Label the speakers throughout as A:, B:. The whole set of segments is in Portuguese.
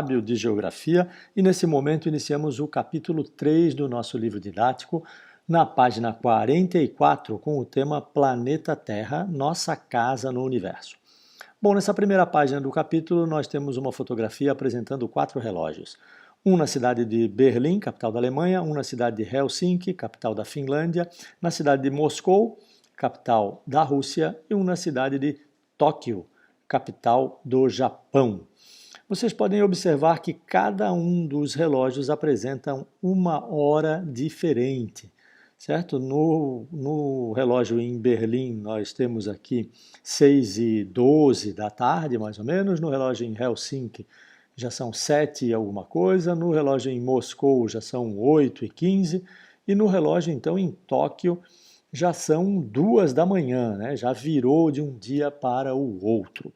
A: de Geografia e nesse momento iniciamos o capítulo 3 do nosso livro didático, na página 44, com o tema Planeta Terra, nossa casa no universo. Bom, nessa primeira página do capítulo nós temos uma fotografia apresentando 4 relógios. Um na cidade de Berlim, capital da Alemanha, um na cidade de Helsinki, capital da Finlândia, na cidade de Moscou, capital da Rússia, e um na cidade de Tóquio, capital do Japão. Vocês podem observar que cada um dos relógios apresenta uma hora diferente, certo? No relógio em Berlim nós temos aqui 6h12 da tarde, mais ou menos. No relógio em Helsinki já são 7 e alguma coisa. No relógio em Moscou já são 8h15. E no relógio então em Tóquio já são 2 da manhã, né? Já virou de um dia para o outro.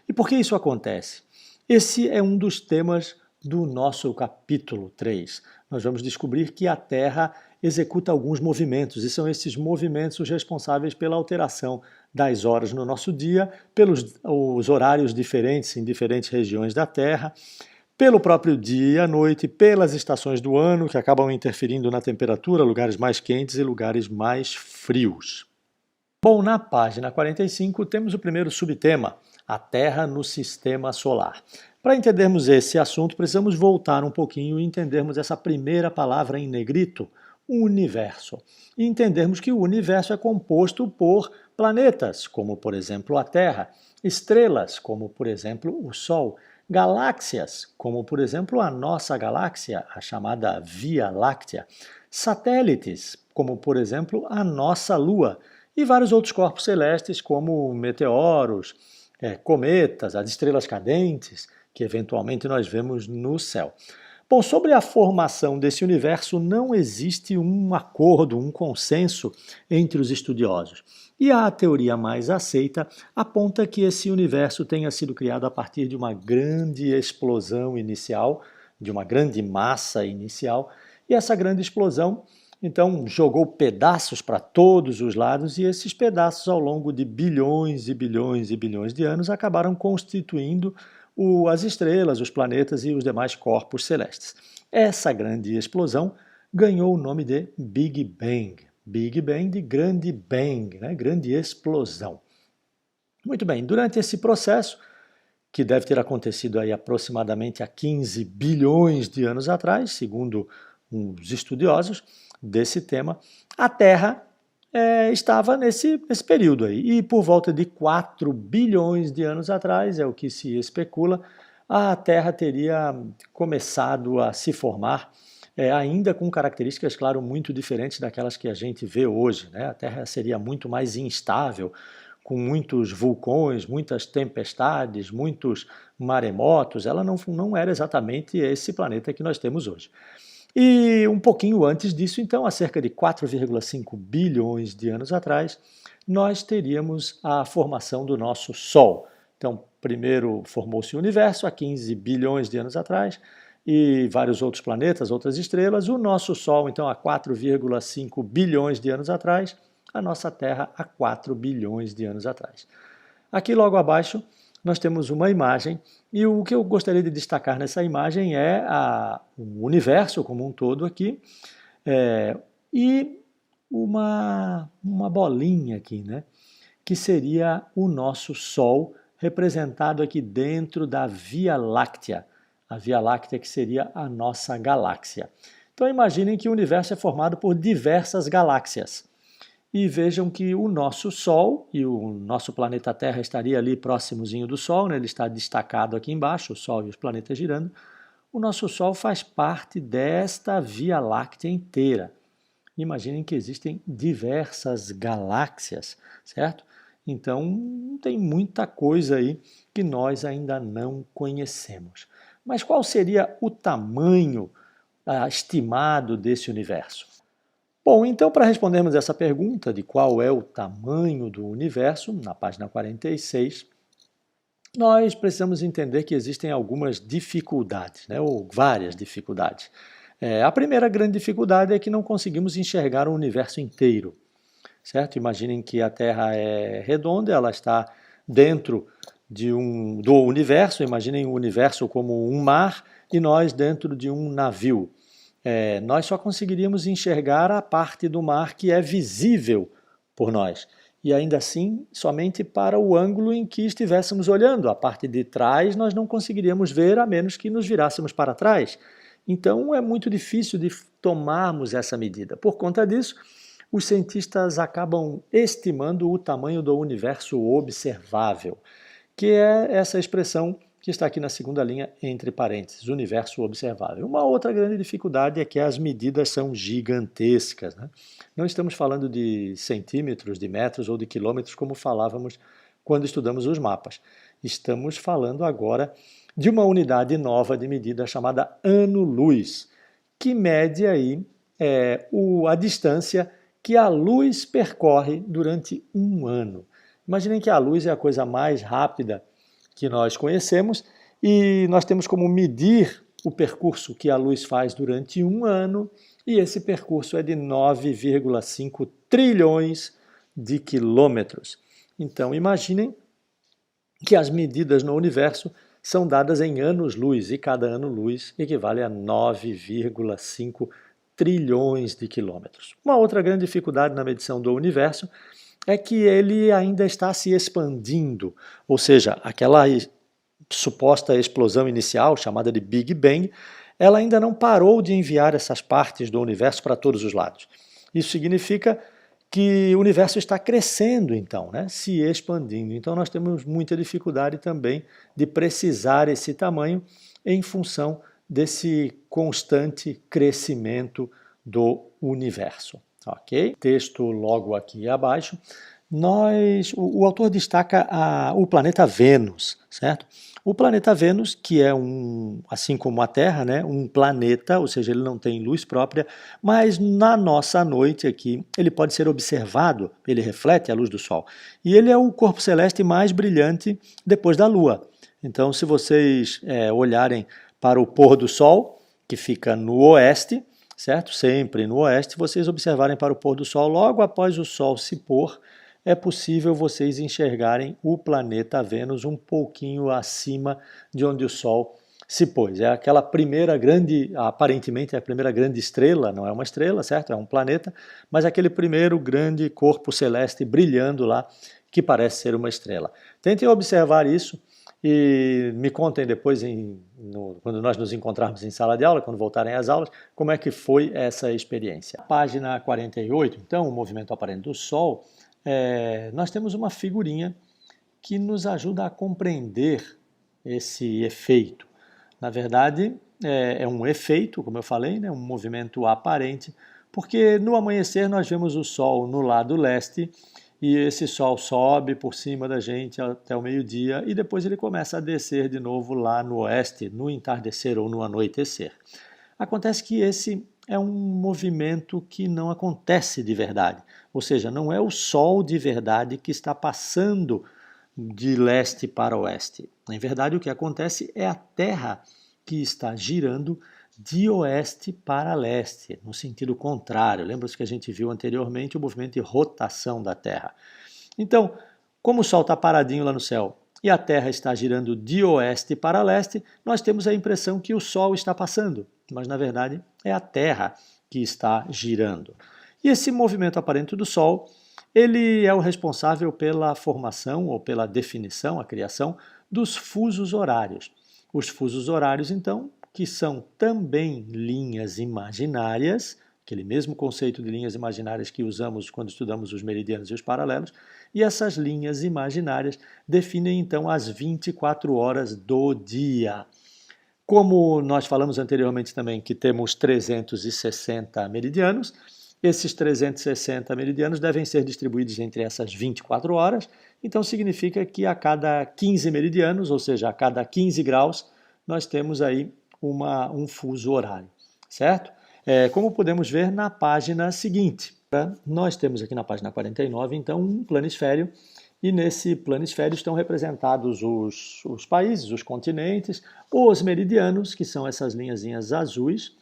A: E por que isso acontece? Esse é um dos temas do nosso capítulo 3. Nós vamos descobrir que a Terra executa alguns movimentos, e são esses movimentos os responsáveis pela alteração das horas no nosso dia, pelos os horários diferentes em diferentes regiões da Terra, pelo próprio dia e a noite, pelas estações do ano, que acabam interferindo na temperatura, lugares mais quentes e lugares mais frios. Bom, na página 45 temos o primeiro subtema, a Terra no Sistema Solar. Para entendermos esse assunto, precisamos voltar um pouquinho e entendermos essa primeira palavra em negrito, universo. E entendermos que o universo é composto por planetas, como por exemplo a Terra, estrelas, como por exemplo o Sol, galáxias, como por exemplo a nossa galáxia, a chamada Via Láctea, satélites, como por exemplo a nossa Lua, e vários outros corpos celestes, como meteoros, cometas, as estrelas cadentes, que eventualmente nós vemos no céu. Bom, sobre a formação desse universo não existe um acordo, um consenso entre os estudiosos. E a teoria mais aceita aponta que esse universo tenha sido criado a partir de uma grande explosão inicial, de uma grande massa inicial, e essa grande explosão então jogou pedaços para todos os lados, e esses pedaços ao longo de bilhões e bilhões e bilhões de anos acabaram constituindo as estrelas, os planetas e os demais corpos celestes. Essa grande explosão ganhou o nome de Big Bang. Big Bang de grande bang, né? Grande explosão. Muito bem, durante esse processo, que deve ter acontecido aí aproximadamente há 15 bilhões de anos atrás, segundo os estudiosos desse tema, a Terra estava nesse período aí. E por volta de 4 bilhões de anos atrás, é o que se especula, a Terra teria começado a se formar, ainda com características, claro, muito diferentes daquelas que a gente vê hoje, né? A Terra seria muito mais instável, com muitos vulcões, muitas tempestades, muitos maremotos. Ela não era exatamente esse planeta que nós temos hoje. E um pouquinho antes disso, então, há cerca de 4,5 bilhões de anos atrás, nós teríamos a formação do nosso Sol. Então, primeiro formou-se o universo há 15 bilhões de anos atrás, e vários outros planetas, outras estrelas. O nosso Sol, então, há 4,5 bilhões de anos atrás, a nossa Terra há 4 bilhões de anos atrás. Aqui logo abaixo nós temos uma imagem, e o que eu gostaria de destacar nessa imagem é o universo como um todo aqui, e uma bolinha aqui, né, que seria o nosso Sol, representado aqui dentro da Via Láctea. A Via Láctea que seria a nossa galáxia. Então imaginem que o universo é formado por diversas galáxias. E vejam que o nosso Sol, e o nosso planeta Terra estaria ali próximozinho do Sol, né? Ele está destacado aqui embaixo, o Sol e os planetas girando. O nosso Sol faz parte desta Via Láctea inteira. Imaginem que existem diversas galáxias, certo? Então, tem muita coisa aí que nós ainda não conhecemos. Mas qual seria o tamanho estimado desse universo? Bom, então para respondermos essa pergunta de qual é o tamanho do universo, na página 46, nós precisamos entender que existem algumas dificuldades, né, ou várias dificuldades. A primeira grande dificuldade é que não conseguimos enxergar o universo inteiro, certo? Imaginem que a Terra é redonda, ela está dentro do universo, imaginem o universo como um mar, e nós dentro de um navio. Nós só conseguiríamos enxergar a parte do mar que é visível por nós. E ainda assim, somente para o ângulo em que estivéssemos olhando. A parte de trás nós não conseguiríamos ver, a menos que nos virássemos para trás. Então é muito difícil de tomarmos essa medida. Por conta disso, os cientistas acabam estimando o tamanho do universo observável, que é essa expressão que está aqui na segunda linha, entre parênteses, universo observável. Uma outra grande dificuldade é que as medidas são gigantescas, né? Não estamos falando de centímetros, de metros ou de quilômetros, como falávamos quando estudamos os mapas. Estamos falando agora de uma unidade nova de medida chamada ano-luz, que mede aí a distância que a luz percorre durante um ano. Imaginem que a luz é a coisa mais rápida que nós conhecemos e nós temos como medir o percurso que a luz faz durante um ano, e esse percurso é de 9,5 trilhões de quilômetros. Então imaginem que as medidas no universo são dadas em anos-luz, e cada ano-luz equivale a 9,5 trilhões de quilômetros. Uma outra grande dificuldade na medição do universo é que ele ainda está se expandindo, ou seja, aquela suposta explosão inicial, chamada de Big Bang, ela ainda não parou de enviar essas partes do universo para todos os lados. Isso significa que o universo está crescendo, então, né? Se expandindo. Então nós temos muita dificuldade também de precisar esse tamanho em função desse constante crescimento do universo. Ok? Texto logo aqui abaixo. O autor destaca o planeta Vênus, certo? O planeta Vênus, que é assim como a Terra, né, um planeta, ou seja, ele não tem luz própria, mas na nossa noite aqui ele pode ser observado, ele reflete a luz do Sol. E ele é o corpo celeste mais brilhante depois da Lua. Então, se vocês olharem para o pôr do Sol, que fica no oeste, certo? Sempre no oeste, vocês observarem para o pôr do Sol, logo após o Sol se pôr, é possível vocês enxergarem o planeta Vênus um pouquinho acima de onde o Sol se pôs. É aquela primeira grande, aparentemente é a primeira grande estrela, não é uma estrela, certo? É um planeta, mas aquele primeiro grande corpo celeste brilhando lá, que parece ser uma estrela. Tentem observar isso e me contem depois, quando nós nos encontrarmos em sala de aula, quando voltarem às aulas, como é que foi essa experiência. Página 48, então, o movimento aparente do Sol, nós temos uma figurinha que nos ajuda a compreender esse efeito. Na verdade, é um efeito, como eu falei, né, um movimento aparente, porque no amanhecer nós vemos o Sol no lado leste, e esse Sol sobe por cima da gente até o meio-dia e depois ele começa a descer de novo lá no oeste, no entardecer ou no anoitecer. Acontece que esse é um movimento que não acontece de verdade, ou seja, não é o Sol de verdade que está passando de leste para oeste. Em verdade, o que acontece é a Terra que está girando de oeste para leste, no sentido contrário. Lembra-se que a gente viu anteriormente o movimento de rotação da Terra. Então, como o Sol está paradinho lá no céu e a Terra está girando de oeste para leste, nós temos a impressão que o Sol está passando, mas na verdade é a Terra que está girando. E esse movimento aparente do Sol, ele é o responsável pela formação ou pela definição, a criação dos fusos horários. Os fusos horários, então, que são também linhas imaginárias, aquele mesmo conceito de linhas imaginárias que usamos quando estudamos os meridianos e os paralelos, e essas linhas imaginárias definem então as 24 horas do dia. Como nós falamos anteriormente também que temos 360 meridianos, esses 360 meridianos devem ser distribuídos entre essas 24 horas, então significa que a cada 15 meridianos, ou seja, a cada 15 graus, nós temos aí um fuso horário, certo? Como podemos ver na página seguinte, nós temos aqui na página 49, então, um planisfério, e nesse planisfério estão representados os países, os continentes, os meridianos, que são essas linhazinhas azuis,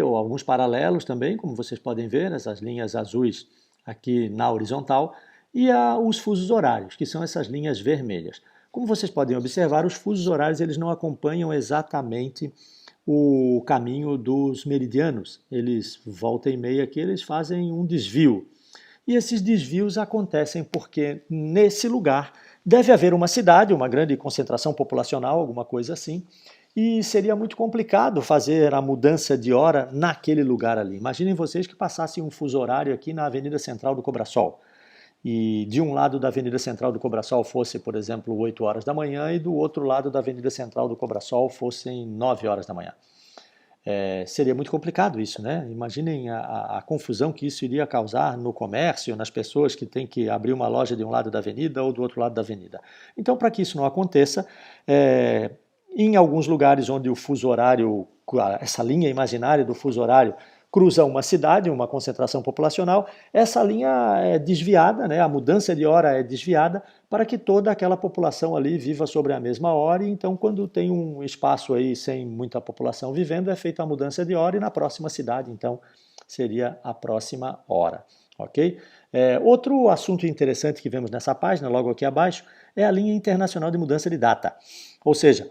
A: ou alguns paralelos também, como vocês podem ver, essas linhas azuis aqui na horizontal, e os fusos horários, que são essas linhas vermelhas. Como vocês podem observar, os fusos horários eles não acompanham exatamente o caminho dos meridianos. Eles, volta e meia aqui, eles fazem um desvio. E esses desvios acontecem porque nesse lugar deve haver uma cidade, uma grande concentração populacional, alguma coisa assim, e seria muito complicado fazer a mudança de hora naquele lugar ali. Imaginem vocês que passassem um fuso horário aqui na Avenida Central do Cobrasol. E de um lado da Avenida Central do Cobrasol fosse, por exemplo, 8 horas da manhã e do outro lado da Avenida Central do Cobrasol fossem 9 horas da manhã. Seria muito complicado isso, né? Imaginem a confusão que isso iria causar no comércio, nas pessoas que têm que abrir uma loja de um lado da avenida ou do outro lado da avenida. Então, para que isso não aconteça, em alguns lugares onde o fuso horário, essa linha imaginária do fuso horário, cruza uma cidade, uma concentração populacional, essa linha é desviada, né? A mudança de hora é desviada para que toda aquela população ali viva sobre a mesma hora, e então quando tem um espaço aí sem muita população vivendo, é feita a mudança de hora e na próxima cidade, então, seria a próxima hora, ok? Outro assunto interessante que vemos nessa página, logo aqui abaixo, é a linha internacional de mudança de data, ou seja,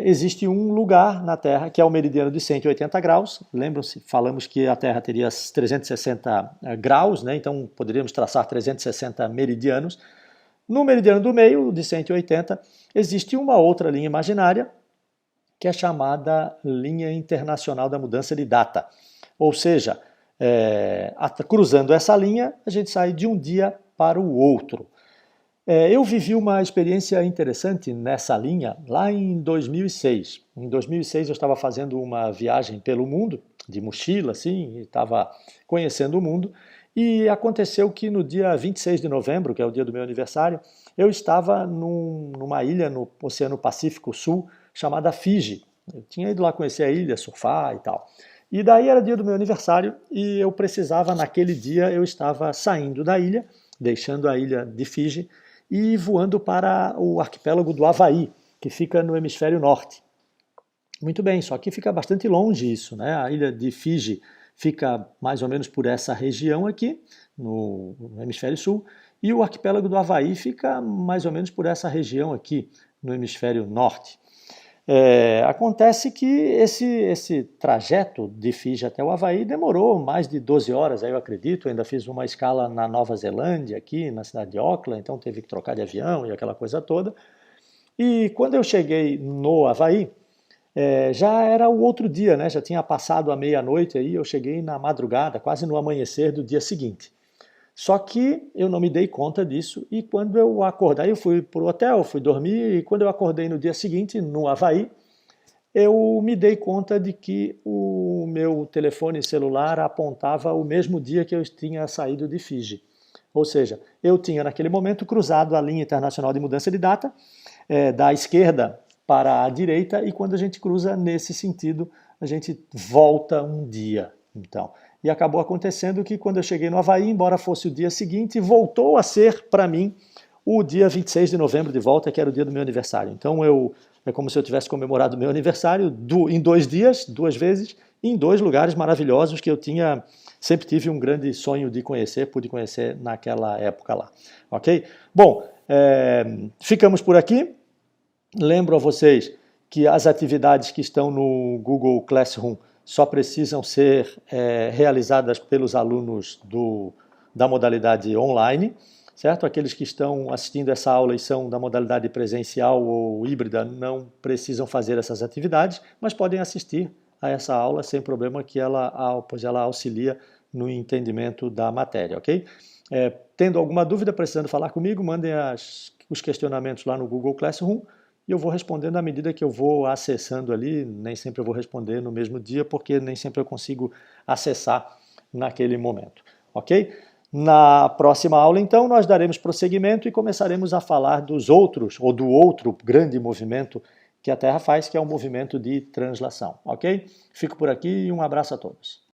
A: existe um lugar na Terra que é o meridiano de 180 graus. Lembram-se, falamos que a Terra teria 360 graus, né? Então poderíamos traçar 360 meridianos. No meridiano do meio, de 180, existe uma outra linha imaginária que é chamada linha internacional da mudança de data. Ou seja, cruzando essa linha, a gente sai de um dia para o outro. Eu vivi uma experiência interessante nessa linha lá em 2006. Em 2006 eu estava fazendo uma viagem pelo mundo, de mochila, assim, e estava conhecendo o mundo, e aconteceu que no dia 26 de novembro, que é o dia do meu aniversário, eu estava numa ilha no Oceano Pacífico Sul, chamada Fiji. Eu tinha ido lá conhecer a ilha, surfar e tal. E daí era dia do meu aniversário e eu precisava, naquele dia, eu estava saindo da ilha, deixando a ilha de Fiji, e voando para o arquipélago do Havaí, que fica no hemisfério norte. Muito bem, só que fica bastante longe isso, né? A ilha de Fiji fica mais ou menos por essa região aqui, no hemisfério sul, e o arquipélago do Havaí fica mais ou menos por essa região aqui, no hemisfério norte. Acontece que esse trajeto de Fiji até o Havaí demorou mais de 12 horas, aí eu acredito. Ainda fiz uma escala na Nova Zelândia, aqui na cidade de Auckland, então teve que trocar de avião e aquela coisa toda. E quando eu cheguei no Havaí, já era o outro dia, né? Já tinha passado a meia-noite, aí eu cheguei na madrugada, quase no amanhecer do dia seguinte. Só que eu não me dei conta disso e quando eu acordei, eu fui para o hotel, fui dormir e quando eu acordei no dia seguinte, no Havaí, eu me dei conta de que o meu telefone celular apontava o mesmo dia que eu tinha saído de Fiji. Ou seja, eu tinha naquele momento cruzado a linha internacional de mudança de data, da esquerda para a direita, e quando a gente cruza nesse sentido, a gente volta um dia. Então, e acabou acontecendo que quando eu cheguei no Havaí, embora fosse o dia seguinte, voltou a ser para mim o dia 26 de novembro de volta, que era o dia do meu aniversário. Então é como se eu tivesse comemorado o meu aniversário em 2 dias, 2 vezes, em 2 lugares maravilhosos que eu sempre tive um grande sonho de conhecer, pude conhecer naquela época lá. Ok? Bom, ficamos por aqui. Lembro a vocês que as atividades que estão no Google Classroom só precisam ser realizadas pelos alunos da modalidade online, certo? Aqueles que estão assistindo essa aula e são da modalidade presencial ou híbrida não precisam fazer essas atividades, mas podem assistir a essa aula sem problema, pois ela auxilia no entendimento da matéria, ok? Tendo alguma dúvida, precisando falar comigo, mandem os questionamentos lá no Google Classroom, e eu vou respondendo à medida que eu vou acessando ali. Nem sempre eu vou responder no mesmo dia, porque nem sempre eu consigo acessar naquele momento, ok? Na próxima aula, então, nós daremos prosseguimento e começaremos a falar do outro grande movimento que a Terra faz, que é o movimento de translação, ok? Fico por aqui e um abraço a todos.